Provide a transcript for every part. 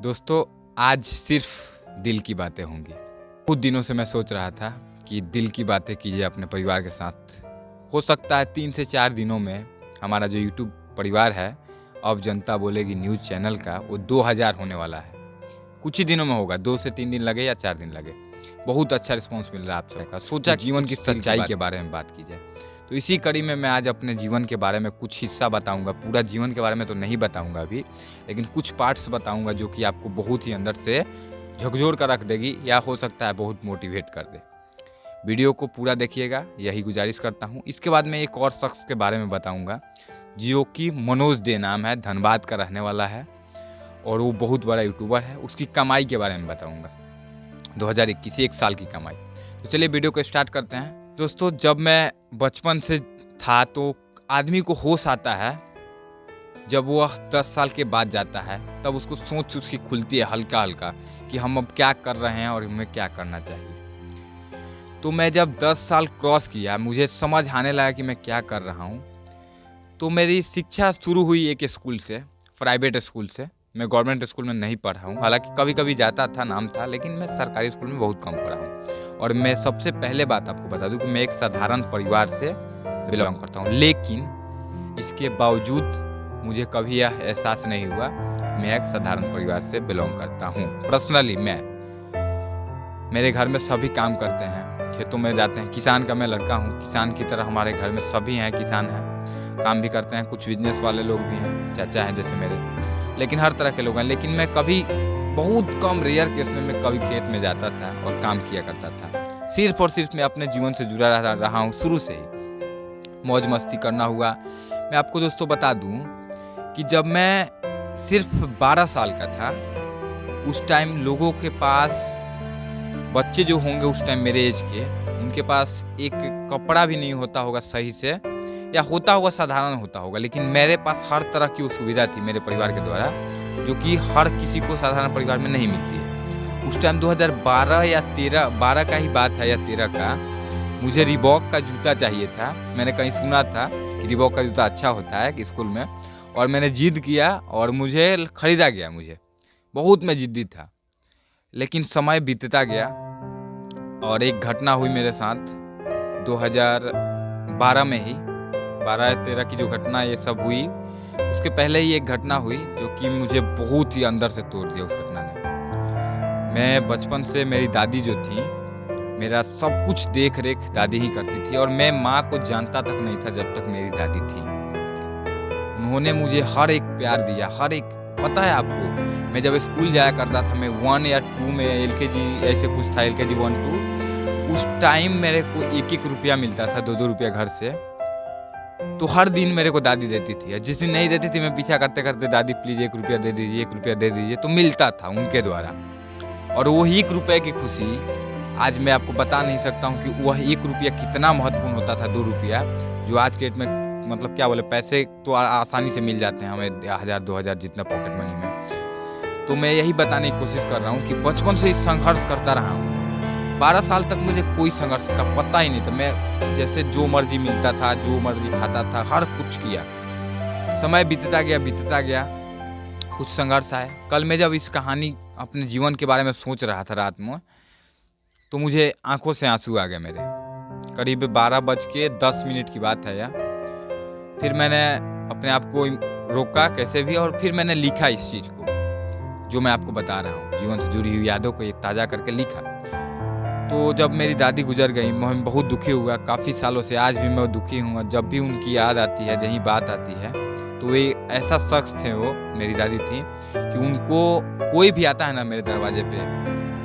दोस्तों, आज सिर्फ दिल की बातें होंगी। कुछ दिनों से मैं सोच रहा था कि दिल की बातें कीजिए अपने परिवार के साथ। हो सकता है 3 से 4 दिनों में हमारा जो यूट्यूब परिवार है, अब जनता बोलेगी न्यूज़ चैनल का, वो 2000 होने वाला है। कुछ ही दिनों में होगा, 2 से 3 दिन लगे या 4 दिन लगे। बहुत अच्छा रिस्पॉन्स मिल रहा है आप सबका। सोचा जीवन की सच्चाई के बारे में बात की जाए, तो इसी कड़ी में मैं आज अपने जीवन के बारे में कुछ हिस्सा बताऊंगा। पूरा जीवन के बारे में तो नहीं बताऊंगा अभी, लेकिन कुछ पार्ट्स बताऊंगा जो कि आपको बहुत ही अंदर से झकझोर कर रख देगी या हो सकता है बहुत मोटिवेट कर दे। वीडियो को पूरा देखिएगा, यही गुजारिश करता हूँ। इसके बाद मैं एक और शख्स के बारे में बताऊँगा जो कि मनोज दे नाम है, धनबाद का रहने वाला है और वो बहुत बड़ा यूट्यूबर है। उसकी कमाई के बारे में बताऊँगा, 2021 एक साल की कमाई। तो चलिए वीडियो को स्टार्ट करते हैं। दोस्तों, जब मैं बचपन से था तो आदमी को होश आता है जब वह 10 साल के बाद जाता है, तब उसको सोच उसकी खुलती है हल्का हल्का कि हम अब क्या कर रहे हैं और हमें क्या करना चाहिए। तो मैं जब 10 साल क्रॉस किया, मुझे समझ आने लगा कि मैं क्या कर रहा हूँ। तो मेरी शिक्षा शुरू हुई एक स्कूल से, प्राइवेट स्कूल से। मैं गवर्नमेंट स्कूल में नहीं पढ़ा हूँ, हालांकि कभी कभी जाता था, नाम था, लेकिन मैं सरकारी स्कूल में बहुत कम पढ़ा हूँ। और मैं सबसे पहले बात आपको बता दूं कि मैं एक साधारण परिवार से बिलोंग करता हूँ, लेकिन इसके बावजूद मुझे कभी यह एहसास नहीं हुआ मैं एक साधारण परिवार से बिलोंग करता हूँ। पर्सनली मेरे घर में सभी काम करते हैं, खेतों में जाते हैं। किसान का मैं लड़का हूँ, किसान की तरह हमारे घर में सभी हैं, किसान हैं, काम भी करते हैं। कुछ बिजनेस वाले लोग भी हैं, चाचा हैं जैसे मेरे, लेकिन हर तरह के लोग हैं। लेकिन मैं कभी बहुत कम रेयर केस में मैं कभी खेत में जाता था और काम किया करता था। सिर्फ और सिर्फ मैं अपने जीवन से जुड़ा रहा हूँ शुरू से ही। मौज मस्ती करना हुआ। मैं आपको दोस्तों बता दूं कि जब मैं सिर्फ 12 साल का था, उस टाइम लोगों के पास, बच्चे जो होंगे उस टाइम मेरे एज के, उनके पास एक कपड़ा भी नहीं होता होगा सही से, या होता होगा साधारण होता होगा, लेकिन मेरे पास हर तरह की वो सुविधा थी मेरे परिवार के द्वारा, जो कि हर किसी को साधारण परिवार में नहीं मिलती है। उस टाइम 2012 या 12 का ही बात है या 13 का, मुझे रिबॉक का जूता चाहिए था। मैंने कहीं सुना था कि रिबॉक का जूता अच्छा होता है कि स्कूल में, और मैंने जिद किया और मुझे खरीदा गया। मुझे बहुत मैं जिद्दी था, लेकिन समय बीतता गया और एक घटना हुई मेरे साथ 2012 में ही, 12 या 13 की जो घटना ये सब हुई, उसके पहले ही एक घटना हुई जो कि मुझे बहुत ही अंदर से तोड़ दिया। उस घटना ने, मैं बचपन से, मेरी दादी जो थी, मेरा सब कुछ देख रेख दादी ही करती थी, और मैं माँ को जानता तक नहीं था जब तक मेरी दादी थी। उन्होंने मुझे हर एक प्यार दिया, हर एक। पता है आपको, मैं जब स्कूल जाया करता था, मैं 1 या 2 में, LKG ऐसे कुछ था, LKG 1 2, उस टाइम मेरे को 1-1 रुपया मिलता था, 2-2 रुपया घर से। तो हर दिन मेरे को दादी देती थी, जिस दिन नहीं देती थी मैं पीछा करते करते, दादी प्लीज 1 रुपया दे दीजिए, 1 रुपया दे दीजिए। तो मिलता था उनके द्वारा, और वो 1 रुपये की खुशी आज मैं आपको बता नहीं सकता हूँ कि वह 1 रुपया कितना महत्वपूर्ण होता था। 2 रुपया जो आज के डेट में, मतलब क्या बोले, पैसे तो आसानी से मिल जाते हैं हमें, 1000-2000 जितना पॉकेट मनी में। तो मैं यही बताने की कोशिश कर रहा हूँ कि बचपन से ही संघर्ष करता रहा हूँ। 12 साल तक मुझे कोई संघर्ष का पता ही नहीं था। मैं जैसे जो मर्जी मिलता था, जो मर्जी खाता था, हर कुछ किया। समय बीतता गया, कुछ संघर्ष आए। कल मैं जब इस कहानी, अपने जीवन के बारे में सोच रहा था रात में, तो मुझे आंखों से आंसू आ गए मेरे। करीब 12:10 की बात है यार। फिर मैंने अपने आप को रोका कैसे भी, और फिर मैंने लिखा इस चीज़ को जो मैं आपको बता रहा हूँ, जीवन से जुड़ी हुई यादों को एक ताज़ा करके लिखा। तो जब मेरी दादी गुजर गई, मैं बहुत दुखी हुआ। काफ़ी सालों से आज भी मैं दुखी हूँ। जब भी उनकी याद आती है, यही बात आती है, तो वे ऐसा शख्स थे, वो मेरी दादी थी, कि उनको कोई भी आता है ना मेरे दरवाजे पे,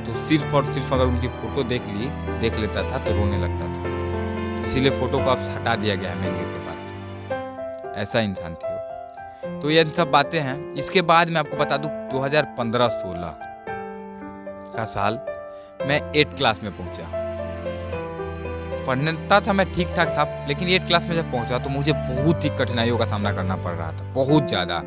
तो सिर्फ और सिर्फ अगर उनकी फ़ोटो देख लेता था तो रोने लगता था। इसीलिए फ़ोटो को अब हटा दिया गया है मेन गेट के पास से। ऐसा इंसान थी वो। तो ये सब बातें हैं। इसके बाद मैं आपको बता दूं, 2015-16 का साल, मैं 8th क्लास में पहुंचा। पढ़ता था मैं, ठीक ठाक था, लेकिन 8th क्लास में जब पहुंचा तो मुझे बहुत ही कठिनाइयों का सामना करना पड़ रहा था, बहुत ज़्यादा।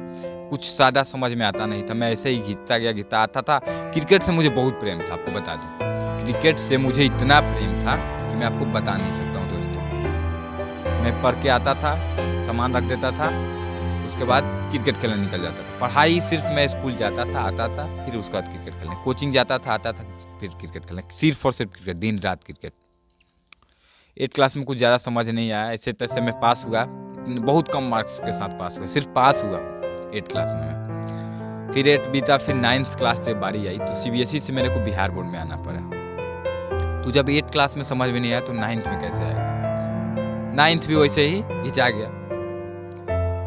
कुछ ज़्यादा समझ में आता नहीं था, मैं ऐसे ही घिसता आता था। क्रिकेट से मुझे बहुत प्रेम था, आपको बता दूं। क्रिकेट से मुझे इतना प्रेम था कि मैं आपको बता नहीं सकता हूँ दोस्तों। मैं पढ़ के आता था, सामान रख देता था, उसके बाद क्रिकेट खेलने निकल जाता था। पढ़ाई सिर्फ मैं स्कूल जाता था, आता था, फिर उसके बाद क्रिकेट खेलने, कोचिंग जाता था, आता था, फिर क्रिकेट खेलने, सिर्फ और सिर्फ क्रिकेट, दिन रात क्रिकेट। 8 क्लास में कुछ ज़्यादा समझ नहीं आया, ऐसे तैसे मैं पास हुआ, बहुत कम मार्क्स के साथ पास हुआ, सिर्फ पास हुआ 8 क्लास में मैं। फिर 8 बीता, फिर 9th क्लास से बारी आई तो CBSE से मेरे को बिहार बोर्ड में आना पड़ा। तो जब 8 क्लास में समझ में नहीं आया तो 9th में कैसे आएगा। 9th भी वैसे ही घिंचा गया,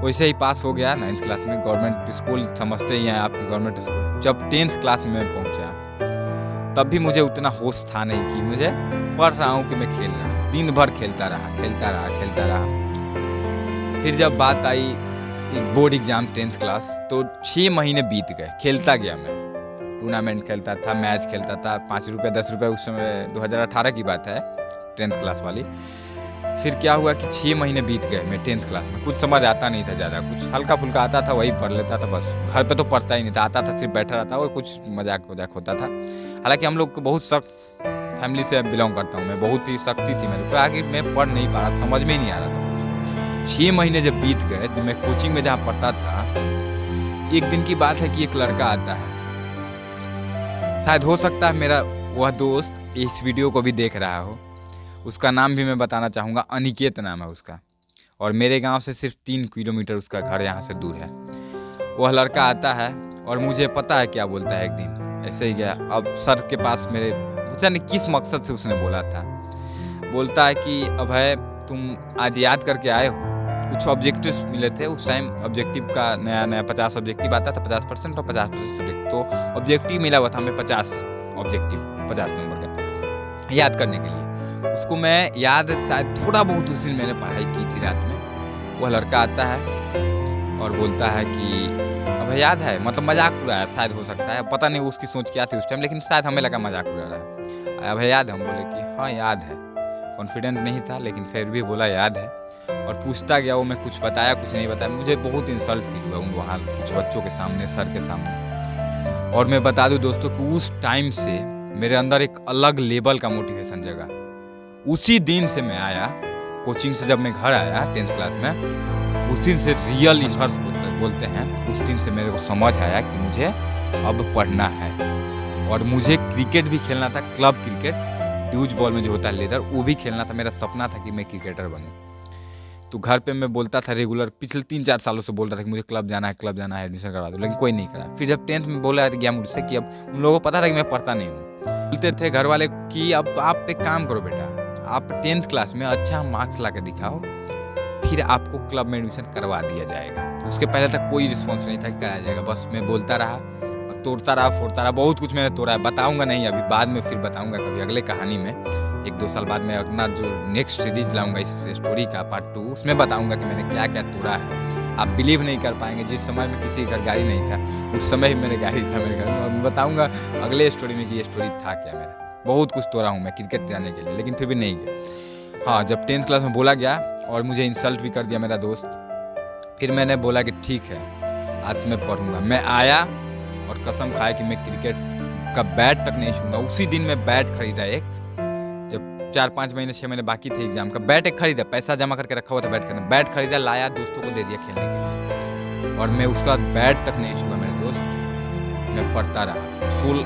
वैसे ही पास हो गया 9th क्लास में। गवर्नमेंट स्कूल समझते ही हैं आपकी, गवर्नमेंट स्कूल। जब 10th क्लास में मैं पहुंचा तब भी मुझे उतना होश था नहीं कि मुझे पढ़ रहा हूँ कि मैं खेल रहा हूँ। दिन भर खेलता रहा। फिर जब बात आई एक बोर्ड एग्जाम 10th क्लास, तो 6 महीने बीत गए, खेलता गया मैं। टूर्नामेंट खेलता था, मैच खेलता था, 5 रुपये 10 रुपये, उस समय 2018 की बात है, 10th क्लास वाली। फिर क्या हुआ कि 6 महीने बीत गए मैं 10th क्लास में, कुछ समझ आता नहीं था ज़्यादा, कुछ हल्का फुल्का आता था वही पढ़ लेता था बस। घर पे तो पढ़ता ही नहीं था, आता था सिर्फ बैठा रहता और कुछ मजाक होता था। हालांकि हम लोग को बहुत सख्त फैमिली से बिलोंग करता हूँ मैं, बहुत ही सख्ती थी मेरे पर, आगे मैं पढ़ नहीं पा रहा, समझ में ही नहीं आ रहा था कुछ। 6 महीने जब बीत गए तो मैं कोचिंग में जहाँ पढ़ता था, एक दिन की बात है कि एक लड़का आता है, शायद हो सकता है मेरा वह दोस्त इस वीडियो को भी देख रहा हो। उसका नाम भी मैं बताना चाहूँगा, अनिकेत नाम है उसका, और मेरे गांव से सिर्फ 3 किलोमीटर उसका घर यहाँ से दूर है। वह लड़का आता है और मुझे पता है क्या बोलता है। एक दिन ऐसे ही गया, अब सर के पास मेरे, पता नहीं किस मकसद से उसने बोला था, बोलता है कि अभय तुम आज याद करके आए हो, कुछ ऑब्जेक्टिव्स मिले थे उस टाइम। ऑब्जेक्टिव का नया 50 ऑब्जेक्टिव आता था, 50% और 50% सब्जेक्ट, तो ऑब्जेक्टिव मिला हुआ था हमें 50 ऑब्जेक्टिव, 50 नंबर का याद करने के लिए। उसको मैं याद, शायद थोड़ा बहुत उस दिन मैंने पढ़ाई की थी रात में। वह लड़का आता है और बोलता है कि अब याद है, मतलब मजाक उड़ाया शायद, हो सकता है, पता नहीं उसकी सोच क्या थी उस टाइम, लेकिन शायद हमें लगा मजाक उड़ा रहा है। अब याद है, हम बोले कि हाँ याद है। कॉन्फिडेंट नहीं था लेकिन फिर भी बोला याद है, और पूछता गया वो, मैं कुछ बताया कुछ नहीं बताया। मुझे बहुत इंसल्ट फील हुआ वहाँ कुछ बच्चों के सामने, सर के सामने। और मैं बता दूँ दोस्तों कि उस टाइम से मेरे अंदर एक अलग लेवल का मोटिवेशन जगा। उसी दिन से मैं आया कोचिंग से, जब मैं घर आया 10th क्लास में, उस दिन से रियल रिसर्च बोलते हैं, उस दिन से मेरे को समझ आया कि मुझे अब पढ़ना है। और मुझे क्रिकेट भी खेलना था, क्लब क्रिकेट, ड्यूज बॉल में जो होता है लेदर, वो भी खेलना था। मेरा सपना था कि मैं क्रिकेटर बनूं। तो घर पे मैं बोलता था रेगुलर, पिछले 3-4 सालों से बोल रहा था कि मुझे क्लब जाना है, एडमिशन करा दो, लेकिन कोई नहीं करा। फिर जब 10th में बोला गया मुझसे कि अब उन लोगों को पता था कि मैं पढ़ता नहीं हूँ, बोलते थे घर वाले कि अब आप एक काम करो बेटा, आप 10th क्लास में अच्छा मार्क्स ला के दिखाओ, फिर आपको क्लब में एडमिशन करवा दिया जाएगा। उसके पहले तक कोई रिस्पॉन्स नहीं था कि कराया जाएगा। बस मैं बोलता रहा, तोड़ता रहा, फोड़ता रहा, बहुत कुछ मैंने तोड़ा है, बताऊंगा नहीं अभी, बाद में फिर बताऊंगा कभी अगले कहानी में। 1-2 साल बाद मैं अपना जो नेक्स्ट सीरीज लाऊंगा इस स्टोरी का पार्ट 2, उसमें बताऊंगा कि मैंने क्या क्या तोड़ा है। आप बिलीव नहीं कर पाएंगे, जिस समय में किसी के घर गाड़ी नहीं था उस समय ही मेरे गाड़ी था मेरे घर में, और मैं बताऊंगा अगले स्टोरी में कि ये स्टोरी था क्या मेरा। बहुत कुछ तोड़ा हूँ मैं क्रिकेट जाने के लिए, लेकिन फिर भी नहीं गया। हाँ, जब 10th क्लास में बोला गया और मुझे इंसल्ट भी कर दिया मेरा दोस्त, फिर मैंने बोला कि ठीक है आज से मैं पढ़ूंगा। मैं आया और कसम खाया कि मैं क्रिकेट का बैट तक नहीं छूंगा। उसी दिन मैं बैट खरीदा एक, जब 4-5 महीने 6 महीने बाकी थे एग्जाम का, बैट एक खरीदा, पैसा जमा करके रखा हुआ था बैट खरीदा, लाया, दोस्तों को दे दिया खेलने के लिए, और मैं उसका बैट तक नहीं छूंगा मेरे दोस्त। मैं पढ़ता रहा।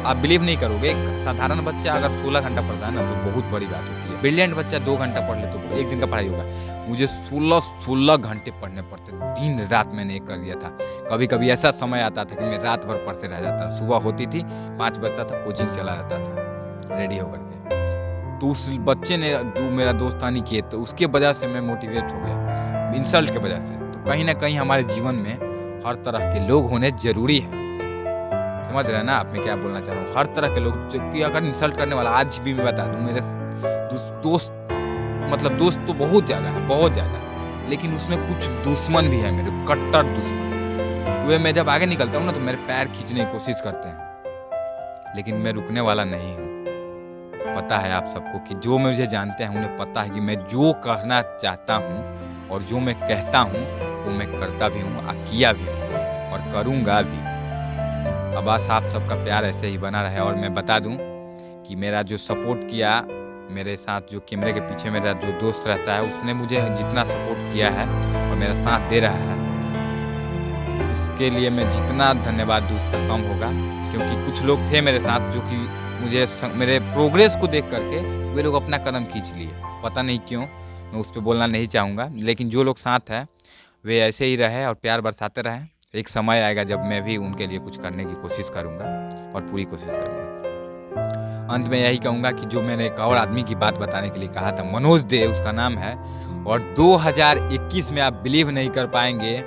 आप बिलीव नहीं करोगे, एक साधारण बच्चा अगर 16 घंटा पढ़ता है ना तो बहुत बड़ी बात होती है। ब्रिलियंट बच्चा 2 घंटा पढ़ ले तो एक दिन का पढ़ाई होगा, मुझे 16 घंटे पढ़ने पड़ते, दिन रात मैंने एक कर दिया था। कभी कभी ऐसा समय आता था कि मैं रात भर पढ़ते रह जाता। सुबह होती थी, 5 बजता था, कोचिंग चला जाता था रेडी होकर के। तो उस बच्चे ने, जो मेरा दोस्त अनिकेत, तो उसके वजह से मैं मोटिवेट हो गया, इंसल्ट के वजह से। तो कहीं ना कहीं हमारे जीवन में हर तरह के लोग होने जरूरी है। समझ रहे हैं ना आप मैं क्या बोलना चाह रहा हूँ? हर तरह के लोग, कि अगर इंसल्ट करने वाला, आज भी मैं बता दूं, मेरे दोस्त, मतलब दोस्त तो बहुत ज़्यादा है, बहुत ज़्यादा, लेकिन उसमें कुछ दुश्मन भी है मेरे, कट्टर दुश्मन। वे मैं जब आगे निकलता हूँ ना तो मेरे पैर खींचने की कोशिश करते हैं, लेकिन मैं रुकने वाला नहीं हूँ। पता है आप सबको कि जो मुझे जानते हैं उन्हें पता है कि मैं जो कहना चाहता हूँ और जो मैं कहता हूँ वो मैं करता भी हूँ, किया भी हूँ और करूँगा भी। अब बस आप सबका प्यार ऐसे ही बना रहे। और मैं बता दूं कि मेरा जो सपोर्ट किया, मेरे साथ जो कैमरे के पीछे मेरा जो दोस्त रहता है, उसने मुझे जितना सपोर्ट किया है और मेरा साथ दे रहा है, उनके लिए मैं जितना धन्यवाद दूँ उसका कम होगा, क्योंकि कुछ लोग थे मेरे साथ जो कि मुझे मेरे प्रोग्रेस को देख करके वे लोग अपना कदम खींच लिए। पता नहीं क्यों, मैं उस पर बोलना नहीं चाहूँगा, लेकिन जो लोग साथ हैं वे ऐसे ही रहे और प्यार बरसाते रहें। एक समय आएगा जब मैं भी उनके लिए कुछ करने की कोशिश करूँगा और पूरी कोशिश करूँगा। अंत में यही कहूँगा कि जो मैंने एक और आदमी की बात बताने के लिए कहा था, मनोज दे उसका नाम है, और 2021 में आप बिलीव नहीं कर पाएंगे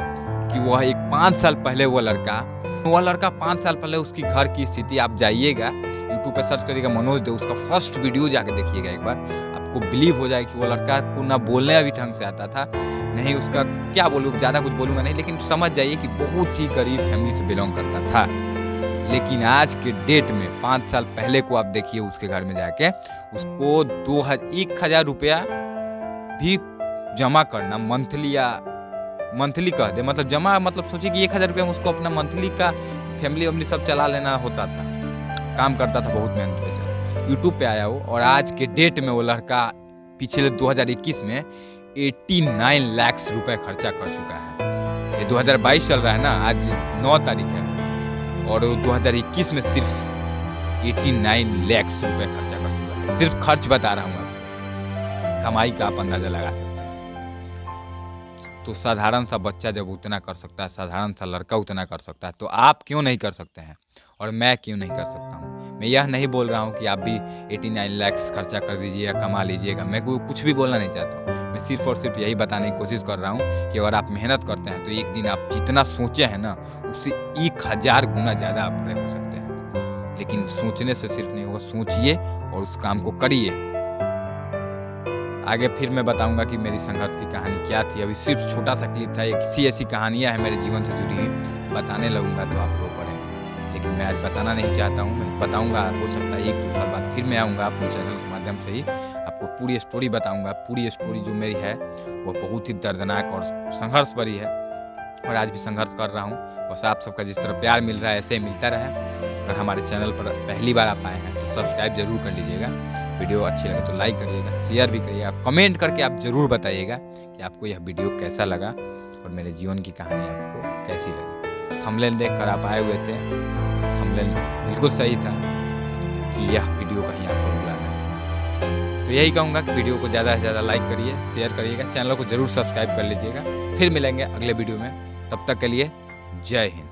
कि वह एक 5 साल पहले वह लड़का 5 साल पहले उसकी घर की स्थिति, आप जाइएगा यूट्यूब पे सर्च करिएगा मनोज दे, उसका फर्स्ट वीडियो जाके देखिएगा एक बार, आपको बिलीव हो जाए कि वो लड़का को ना बोलने अभी ढंग से आता था, नहीं उसका क्या बोलूँ, ज़्यादा कुछ बोलूँगा नहीं, लेकिन समझ जाइए कि बहुत ही गरीब फैमिली से बिलोंग करता था। लेकिन आज के डेट में 5 साल पहले को आप देखिए उसके घर में जाके, उसको 1,000 रुपया भी जमा करना मंथली कह दे, मतलब जमा, मतलब सोचिए कि 1,000 रुपया में उसको अपना मंथली का फैमिली वैमिली सब चला लेना होता था। काम करता था, बहुत मेहनत बेचारा, यूट्यूब पे आया वो, और आज के डेट में वो लड़का पिछले 2021 में 89 लाख रुपए खर्चा कर चुका है। ये 2022 चल रहा है ना, आज 9 तारीख है, और 2021 में सिर्फ 89 लाख रुपए खर्चा कर चुका है। सिर्फ खर्च बता रहा हूँ आपको, कमाई का आप अंदाजा लगा सकते हैं। तो साधारण सा बच्चा जब उतना कर सकता है, साधारण सा लड़का उतना कर सकता है, तो आप क्यों नहीं कर सकते हैं, और मैं क्यों नहीं कर सकता हूँ। मैं यह नहीं बोल रहा हूँ कि आप भी 89 लाख खर्चा कर दीजिए या कमा लीजिएगा, मैं कुछ भी बोलना नहीं चाहता हूँ। मैं सिर्फ और सिर्फ यही बताने की कोशिश कर रहा हूँ कि अगर आप मेहनत करते हैं तो एक दिन आप जितना सोचे हैं ना, उससे 1000 गुना ज़्यादा आप बड़े हो सकते हैं। लेकिन सोचने से सिर्फ नहीं होगा, सोचिए और उस काम को करिए। आगे फिर मैं बताऊंगा कि मेरी संघर्ष की कहानी क्या थी। अभी सिर्फ छोटा सा क्लिप था, ये किसी ऐसी कहानियाँ हैं मेरे जीवन से जुड़ी हुई, बताने लगूंगा तो आप रो पड़ेंगे, लेकिन मैं आज बताना नहीं चाहता हूँ। मैं बताऊंगा, हो सकता है 1-2 साल बाद फिर मैं आऊँगा अपने चैनल के माध्यम से ही आपको पूरी स्टोरी बताऊँगा। पूरी स्टोरी जो मेरी है वो बहुत ही दर्दनाक और संघर्ष भरी है, और आज भी संघर्ष कर रहा हूँ। बस आप सबका जिस तरह प्यार मिल रहा है ऐसे ही मिलता रहे। अगर हमारे चैनल पर पहली बार आप आए हैं तो सब्सक्राइब जरूर कर लीजिएगा, वीडियो अच्छी लगे तो लाइक करिएगा, शेयर भी करिएगा, कमेंट करके आप ज़रूर बताइएगा कि आपको यह वीडियो कैसा लगा और मेरे जीवन की कहानी आपको कैसी लगी। थंबनेल देखकर आप आए हुए थे, थंबनेल बिल्कुल सही था कि यह वीडियो कहीं आपको बुलाना। तो यही कहूँगा कि वीडियो को ज़्यादा से ज़्यादा लाइक करिए, शेयर करिएगा, चैनल को ज़रूर सब्सक्राइब कर लीजिएगा। फिर मिलेंगे अगले वीडियो में, तब तक के लिए जय हिंद।